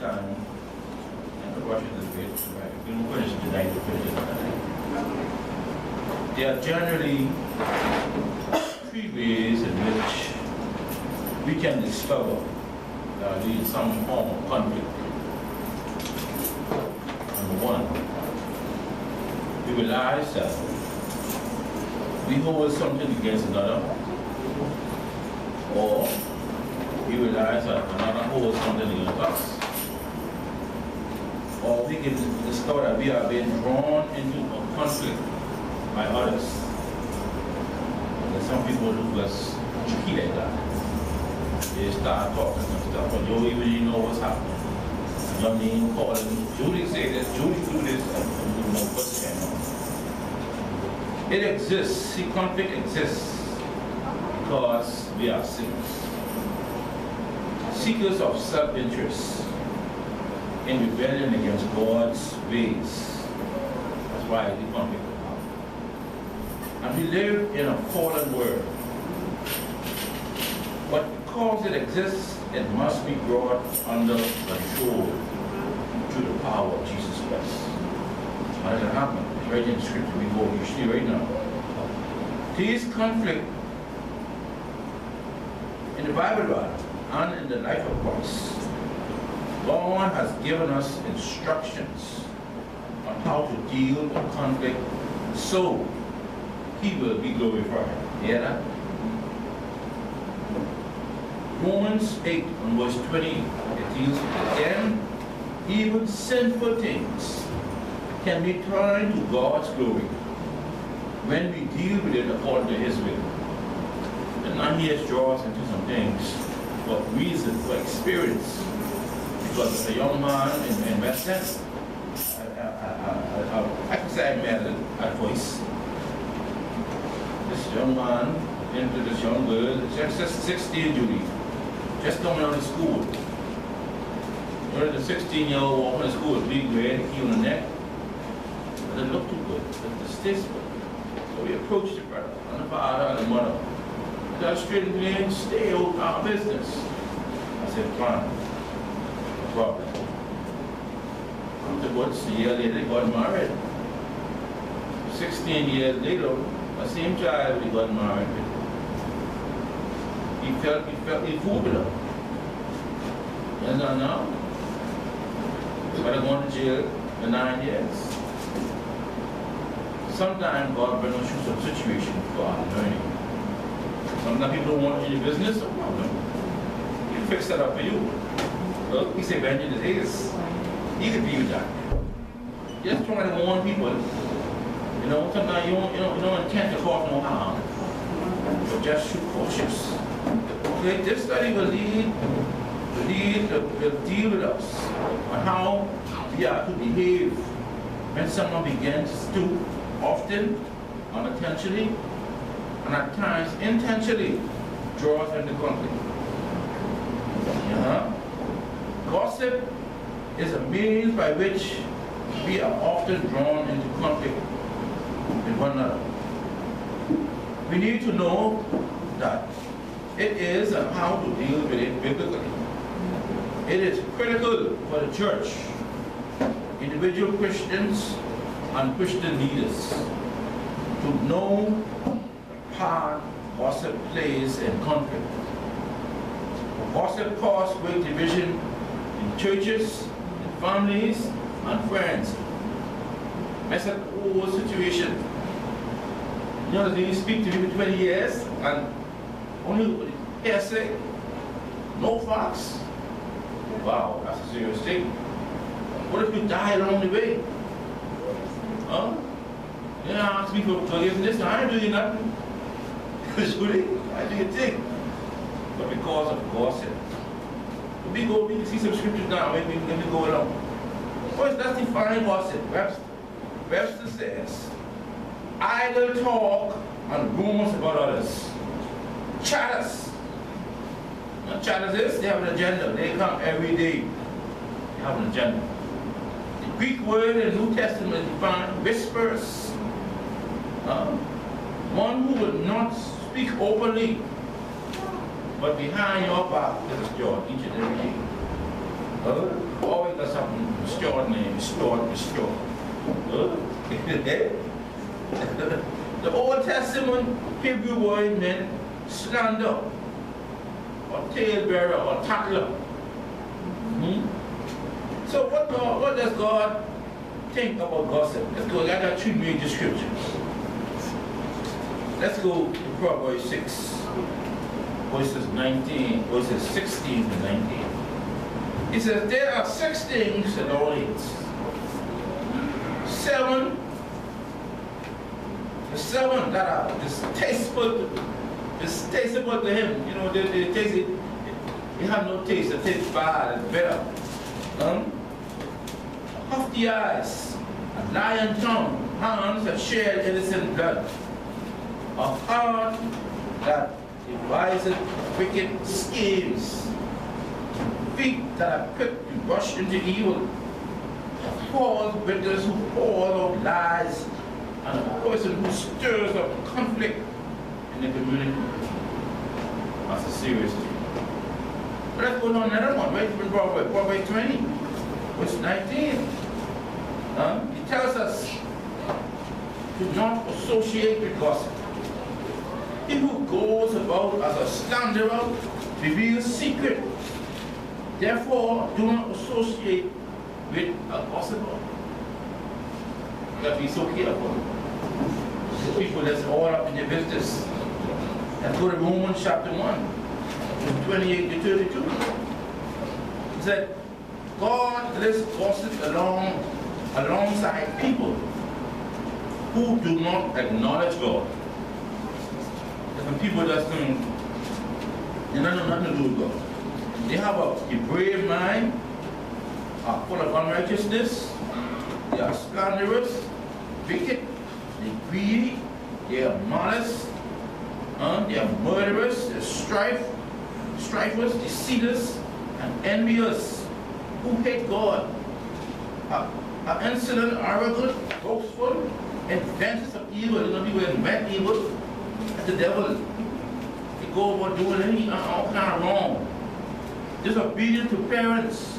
time, and the rush is a bit, right? We don't finish it tonight, we'll finish it tonight. There are generally three ways in which we can discover that there is some form of conflict. Number one, we realize that we hold something against another, or we realize that another holds something against us, or we can discover that we are being drawn into a conflict by others. And some people who was tricky like that. They start talking and stuff, but you don't even know what's happening. Your name calling, Judy say this, Judy do this, and you know what's going on. It exists, see, conflict exists because we are sinners. Seekers of self-interest in rebellion against God's ways. That's why the conflict will happen. And we live in a fallen world. But because it exists, it must be brought under control through the power of Jesus Christ. How does it happen? It's right in the scripture we go, you see right now. These conflict in the Bible and in the life of Christ, God has given us instructions on how to deal with conflict so He will be glorified. Hear that? Romans 8 and verse 20, it deals with again, even sinful things can be turned to God's glory when we deal with it according to His will. And now He has drawn us into some things for reason, for experience. Because as a young man in West End, I could say I met at voice. This young man into this young girl, just 16, Judy, just coming out of school. You know, the 16-year-old walking to school, big red, key on the neck. But it looked too good, it distasteful. So we approached the brother, and the father, and the mother. That straight and stay out of our business. I said, fine, no problem. Afterwards, a year later, they got married. 16 years later, the same child we got married with. He felt he fooled with her. Yes or no? But I gone to jail for 9 years. Sometimes God brings us through some situation for our learning. Sometimes people don't want any business, no problem. He'll fix that up for you. Well, he said, vengeance is his. He could be with that. Just trying to warn people. You know, sometimes you don't intend to cause no harm. But just shoot cautious. Okay, this study will deal with us on how we are to behave when someone begins to often, unintentionally, and at times intentionally draw us into conflict. Gossip is a means by which we are often drawn into conflict with one another. We need to know that it is and how to deal with it biblically. It is critical for the church, individual Christians, and Christian leaders to know the part gossip plays in conflict. Gossip causes great division in churches, in families, and friends. Mess up the whole situation. You know, they speak to you for 20 years and only hearsay, no facts. Wow, that's a serious thing. What if you die along the way? Huh? You know, ask me for forgiveness, I ain't doing nothing. Surely, I do a thing. But because of gossip. We can see some scriptures now, maybe we go along. First, let's define gossip. Webster says, idle talk and rumors about others. Chatters. Now, chatters is, they have an agenda. They come every day. They have an agenda. The Greek word in the New Testament defines whispers. One who will not speak openly, but behind your back, this is George, each and every day. Always got something extraordinary, restored. The Old Testament Hebrew word meant slander, or talebearer, or tattler. So what does God think about gossip? Let's go. I got 2 major scriptures. Let's go to Proverbs 6, verses 16 to 19. It says, there are 6 things the Lord hates. 7 that are distasteful to him. You know, they taste it. They have no taste. It tastes bad. It's bitter. Haughty eyes, a lying tongue, hands that shed innocent blood, a heart that devises wicked schemes, feet that are quick to rush into evil, false witness who pour out lies, and a person who stirs up conflict in the community. That's a serious thing. But let's go to another one, right from Proverbs 20, verse 19. It tells us to not associate with gossip. He who goes about as a slanderer reveals secret. Therefore, do not associate with a gossiper. You got to be so careful. The people that's all up in their business. And go to Romans chapter 1, from 28 to 32. It said, God lists gossip alongside people who do not acknowledge God. Some people just don't, they don't know nothing to do with God. They have a brave mind, are full of unrighteousness, they are slanderous, wicked, they greedy, they are malice, they are murderers, they are strifers, deceiters, and envious, who hate God, are insolent, arrogant, boastful, inventors of evil. You know, people invent evil. That's the devil. They go about doing all kind of wrong. Disobedient to parents,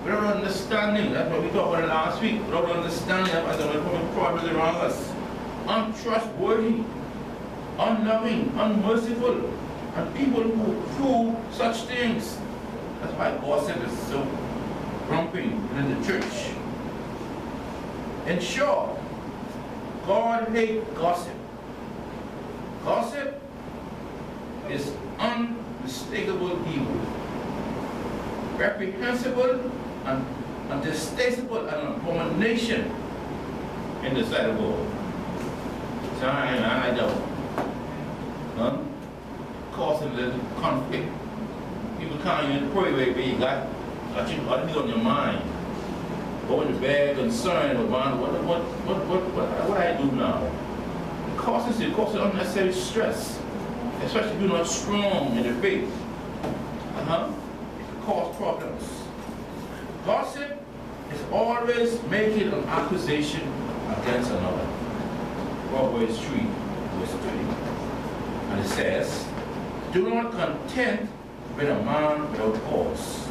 without understanding. That's what we talked about last week. Without understanding, that's why the problems around us. Untrustworthy, unloving, unmerciful, and people who do such things. That's why gossip is so rampant in the church. In short, God hates gossip. Gossip is unmistakable evil, reprehensible and distasteful, and an abomination in the sight of God. So I don't. Causing a little conflict. People can't even pray where you got you on your mind. Going to bed concerned about what I do now. It causes unnecessary stress, especially if you're not strong in the faith. It can cause problems. Gossip is always making an accusation against another. Proverbs 3, verse 3. And it says, do not content with a man without cause,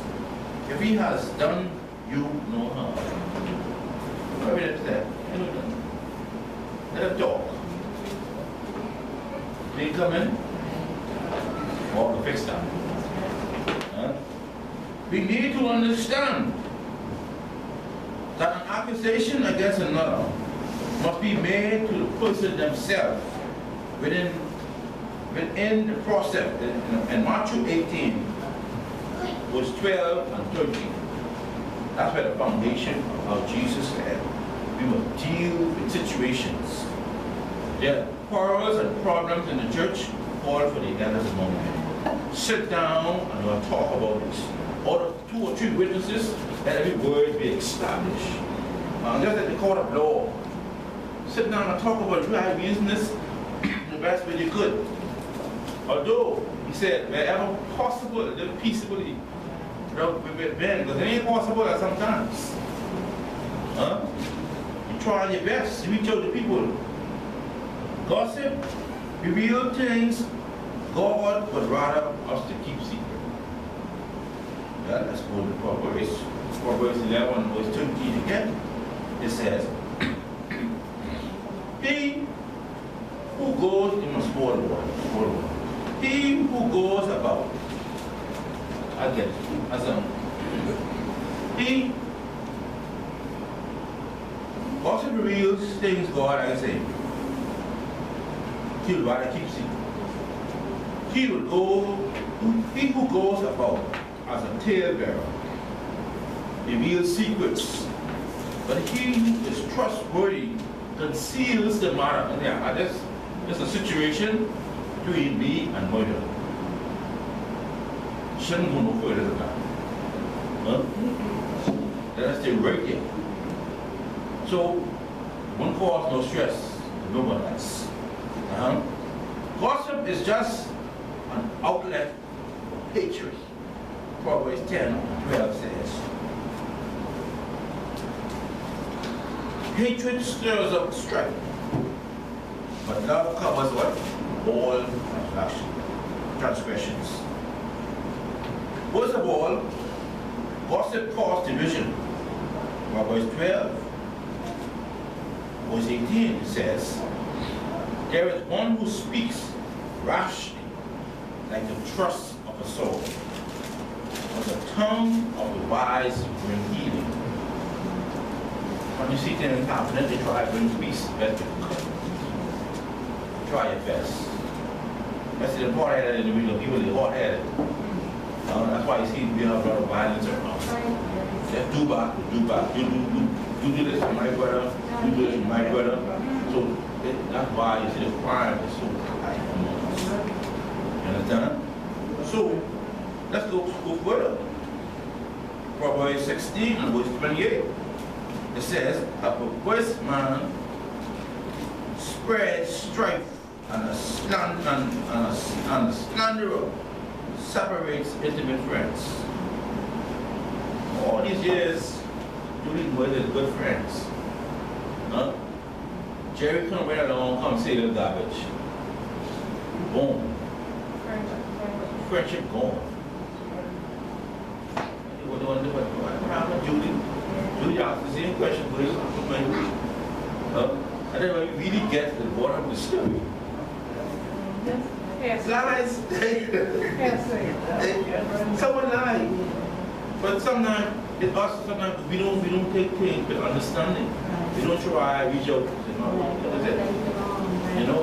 if he has done you no harm. What is that? Let him talk. May he come in? Or the fix that. We need to understand that an accusation against another must be made to the person themselves within the process. In Matthew 18, verse 12 and 13. That's where the foundation of how Jesus said we must deal with situations. There are quarrels and problems in the church. Call for the elders among them. Sit down and we'll talk about this. Out of 2 or 3 witnesses, let every word be established. Just at the court of law. Sit down and talk about right business the best way you could. Although, he said, wherever possible, live peaceably. With Ben, because it ain't possible at sometimes. You try your best to reach out to people. Gossip, reveal things God would rather us to keep secret. Well, let's go to Proverbs. Proverbs 11, verse 13 again. It says, he who goes, you must hold on. He who goes about, again, he also reveals things God has said. He would rather keep secret. He who goes about as a talebearer reveals secrets, but he who is trustworthy conceals the matter. And yeah, there's a situation between me and murder. Shouldn't go no further than that. Huh? Let us stay right here. So, one cause no stress, no one else. Gossip is just an outlet for hatred. Proverbs 10:12 says, hatred stirs up strife, but love covers what? All transgressions. First of all, gossip causes division. Proverbs 12, verse 18 says, there is one who speaks rashly, like the thrust of a sword, but the tongue of the wise brings healing. When you see things happening, they try to bring peace. Try your best. That's the hard-headed individual. People are hard-headed. That's why you see we have a lot of violence around. Just do back. You do this to my brother. You do this to my brother. So that's why you see the crime is so high. You understand? So let's go further. Proverbs 16 and verse 28. It says, a perverse man spreads strife, and a slanderer separates intimate friends. All these years, doing with his good friends. Huh? Jerry come right along, come say the garbage. Boom. Friendship gone. What happened, Judy? Judy asked the same question for his and then when you really get to the bottom of the story. Yes. Lies. Someone lied. But sometimes we don't take things with understanding. We don't try to reach out.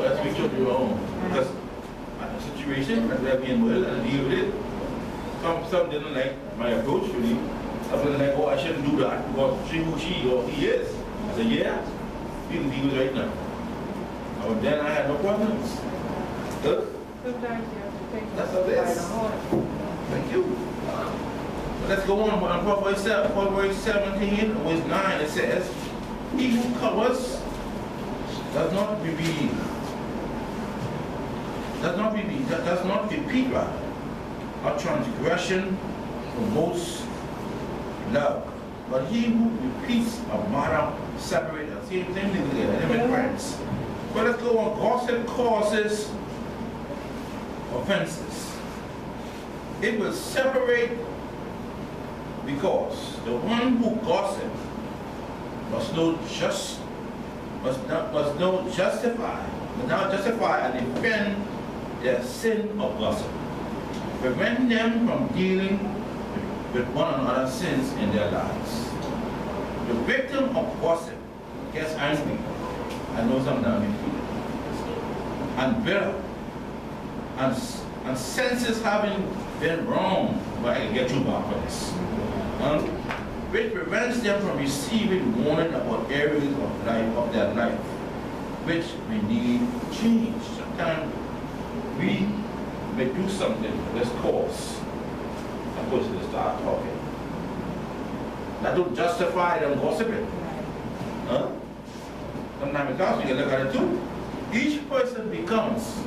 Let's reach out to your own. Because the situation that we're being well and deal with it. Some didn't like my approach really. Some didn't like, oh, I shouldn't do that because she who she or he is. I said, yeah, we can deal with it right now. And then I had no problems. Good? Sometimes you have to take That's what it is. Thank you. Let's go on. Proverbs 17, verse 9, it says, he who covers does not repeat a transgression promotes love. But he who repeats a matter separates. Same thing together, friends. But let's go on. Gossip causes offenses. It will separate because the one who gossips must now justify and defend their sin of gossip, prevent them from dealing with one another's sins in their lives. The victim of gossip gets angry. I know sometimes we feel it. And bitter. And senses having been wrong, but I can get you back for this. Which prevents them from receiving warning about areas of their life, which may need change. Sometimes we may do something that's cause a person to start talking. That don't justify them gossiping. Sometimes because we can look at it too. Each person becomes,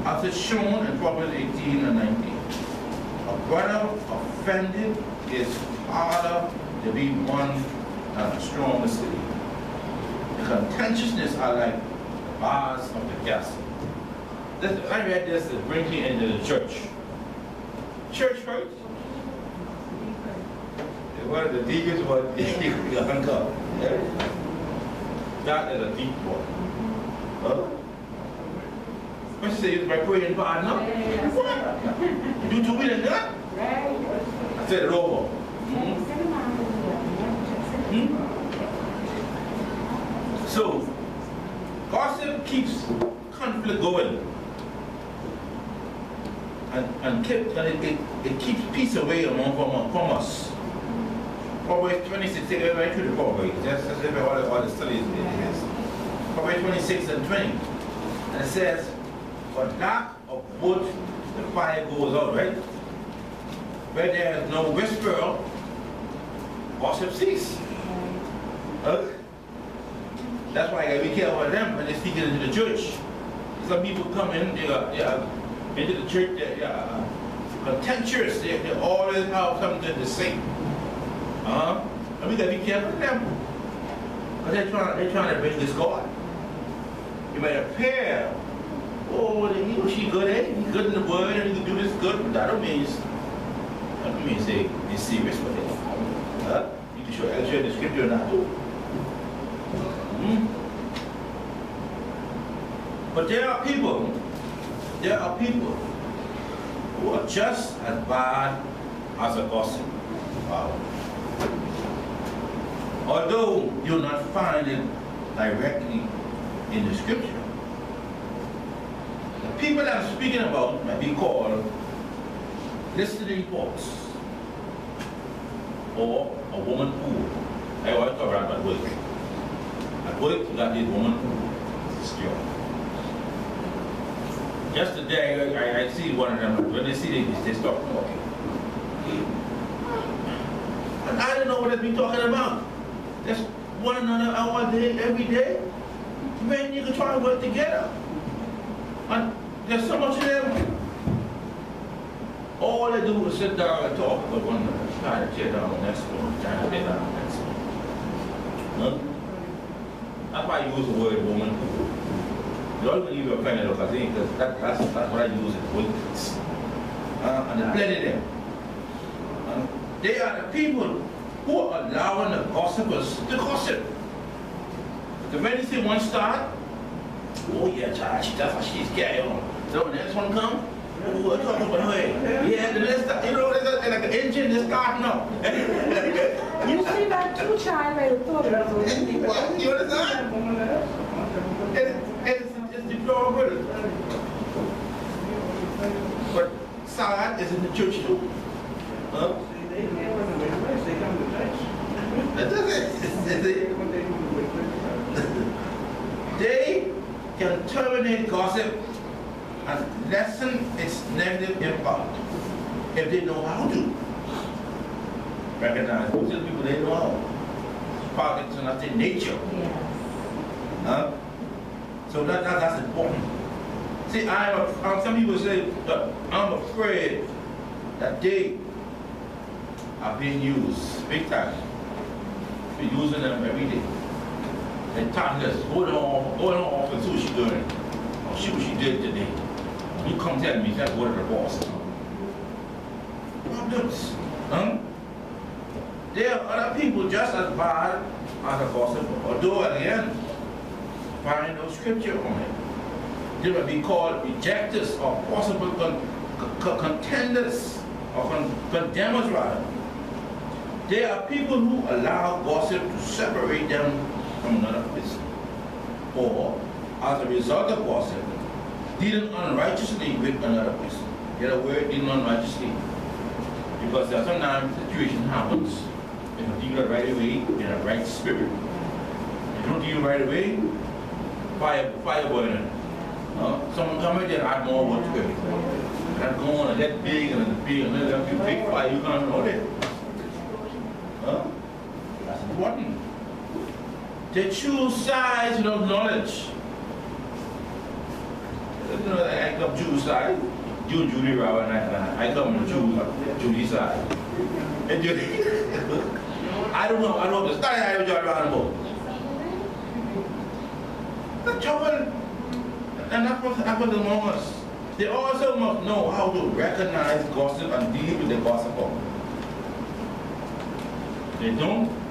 as it's shown in Proverbs 18 and 19, a brother offended is harder to be won than a strong city. The contentiousness are like the bars of the castle. I read this to bring me into the church. Church hurt. one of the deepest ones you can uncover. Yeah? That is a deep one. Huh? What you say is my praying partner? What? You do 2 million that? I said it over. So, gossip keeps conflict going. And it keeps peace away from us. Proverbs 26, take everybody through the Proverbs. That's all the studies it is. Proverbs 26 and 20. And it says, for lack of wood, the fire goes out, right? Where there is no whisperer, gossip cease. That's why I gotta be careful of them when they speak into the church. Some people come in, they are into the church, they're contentious, they always have something to say. And we gotta be careful of them. Because they're trying to bring this God. You might appear, oh, he or she good, eh? He's good in the word and he can do this good, but that don't mean they're serious with it. You can show the scripture or not. But there are people who are just as bad as a gossip. Wow. Although you'll not find it directly in the scripture, the people that I'm speaking about might be called listening pots or a woman pool. I always talk about at work. At work, you got this woman pool. Yesterday, I see one of them, when they see they start talking. And I don't know what they've been talking about. Just one another hour a day, every day. Man, you can try and work together. And there's so much of them. All they do is sit down and talk about one another, trying to tear down the next one, trying to tear down the next one. Huh? That's why I use the word woman. You don't even offend it because that's what I use it with. And there's plenty of them. They are the people who are allowing the gossipers to gossip. The minute you see one start, oh yeah, child, that's how she's carrying on. So when the next one comes, oh, we're talking about her. Yeah, the next time, you know, it's like an engine that's starting up. You see that too, child, when you talk about it. You understand? It's deplorable. But sad is in the church too. Huh? They can terminate gossip and lessen its negative impact if they know how to. Recognize most of the people they know how. It's not their nature. Huh? So that's important. See, some people say that I'm afraid that they are being used big time. We're using them every day. They're talking us, going off and see what she's doing. Or see what she did today. You come tell me that's what the boss. Problems. Huh? There are other people just as bad as a gossip, although again, find no scripture on it. They will be called rejectors or possible contenders or condemners rather. There are people who allow gossip to separate them from another person, or as a result of gossip, dealing unrighteously with another person. Get a word, dealing unrighteously, because there are sometimes situation happens if you deal it right away in a right spirit. If you don't deal right away, fire burning. Someone come in there and add more wood to it. That going and that big and big and then that big fire, you can't know that. That's important. They choose sides without knowledge. You know, I come Jew side, Judy Rowe, and I come to Judy side. And Judy, I don't know the style I was around about. The trouble, and that's what happens among us. They also must know how to recognize gossip and deal with the gossiper. They don't